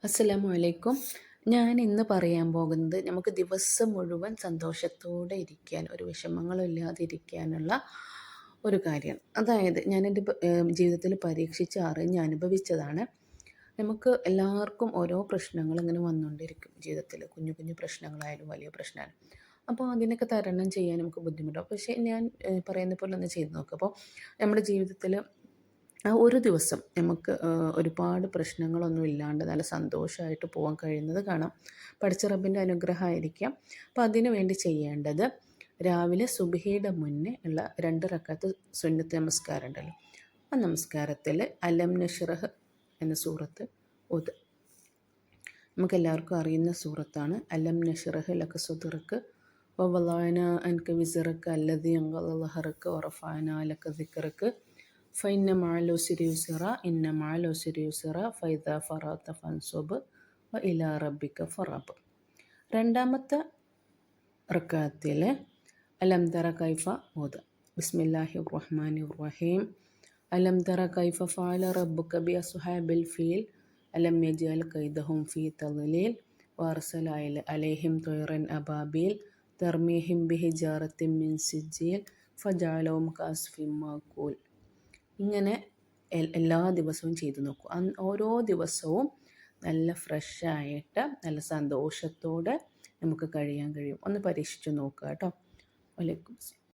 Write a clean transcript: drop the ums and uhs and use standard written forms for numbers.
അസ്സലാമു അലൈക്കും. ഞാൻ ഇന്ന് പറയാൻ പോകുന്നത് നമുക്ക് ദിവസം മുഴുവൻ സന്തോഷത്തോടെ ഇരിക്കാൻ, ഒരു വിഷമങ്ങളും ഇല്ലാതെ ഇരിക്കാനുള്ള ഒരു കാര്യമാണ്. അതായത് ഞാനെൻ്റെ ജീവിതത്തിൽ പരീക്ഷിച്ച് അറിഞ്ഞ് അനുഭവിച്ചതാണ്. നമുക്ക് എല്ലാവർക്കും ഓരോ പ്രശ്നങ്ങൾ ഇങ്ങനെ വന്നുകൊണ്ടിരിക്കും ജീവിതത്തിൽ. കുഞ്ഞു കുഞ്ഞു പ്രശ്നങ്ങളായാലും വലിയ പ്രശ്നമായാലും. അപ്പോൾ അതിനൊക്കെ തരണം ചെയ്യാൻ നമുക്ക് ബുദ്ധിമുട്ടാവും. പക്ഷേ ഞാൻ പറയുന്ന പോലെ ഒന്ന് ചെയ്ത് നോക്കുക. അപ്പോൾ നമ്മുടെ ജീവിതത്തിൽ ആ ഒരു ദിവസം നമുക്ക് ഒരുപാട് പ്രശ്നങ്ങളൊന്നും ഇല്ലാണ്ട് നല്ല സന്തോഷമായിട്ട് പോകാൻ കഴിയുന്നത് കാണാം. പടച്ച റബ്ബിൻ്റെ അനുഗ്രഹമായിരിക്കാം. അപ്പോൾ അതിന് വേണ്ടി ചെയ്യേണ്ടത് രാവിലെ സുബ്ഹിയുടെ മുന്നേ ഉള്ള 2 റക്അത്ത് സുന്നത്ത് നമസ്കാരം ഉണ്ടല്ലോ. ആ നമസ്കാരത്തിൽ അലം നഷ്റഹ് എന്ന സൂറത്ത് ഓതുക. നമുക്കെല്ലാവർക്കും അറിയുന്ന സൂറത്താണ്. അലം നഷ്റഹ് ലക സദ്റക വവളഅന അൻക വിസ്റക അല്ലദീ അൻഖള ളഹറക വറഫഅന ലക ദിക്റക ഫൈന്ന മഅൽ ഉസ്രി യുസ്റ ഇന്ന മഅൽ ഉസ്രി യുസ്റ ഫൈദാ ഫറഗ്ത ഫൻസുബ് വ ഇലാ റബ്ബിക ഫറബ്. രണ്ടാമത്തെ റക്അത്തിൽ അലം തറ കൈഫ ഓതുക. ബിസ്മില്ലാഹിർ റഹ്മാനിർ റഹീം. അലം തറ കൈഫ ഫഅല റബ്ബുക ബി അസ്ഹാബിൽ ഫീൽ അലം യജ്അൽ കൈദഹും ഫീ തദ്ലീൽ വഅർസല അലൈഹിം ത്വയ്റൻ അബാബീൽ തർമീഹിം ബിഹിജാറത്തിൻ മിൻ സിജ്ജീൽ ഫജഅലഹും കഅസ്ഫിൻ മഅകൂൽ. ഇങ്ങനെ എല്ലാ ദിവസവും ചെയ്തു നോക്കൂ. ഓരോ ദിവസവും നല്ല ഫ്രഷായിട്ട് നല്ല സന്തോഷത്തോടെ നമുക്ക് കഴിയാൻ കഴിയും. ഒന്ന് പരീക്ഷിച്ച് നോക്കുക കേട്ടോ. വലൈക്കും.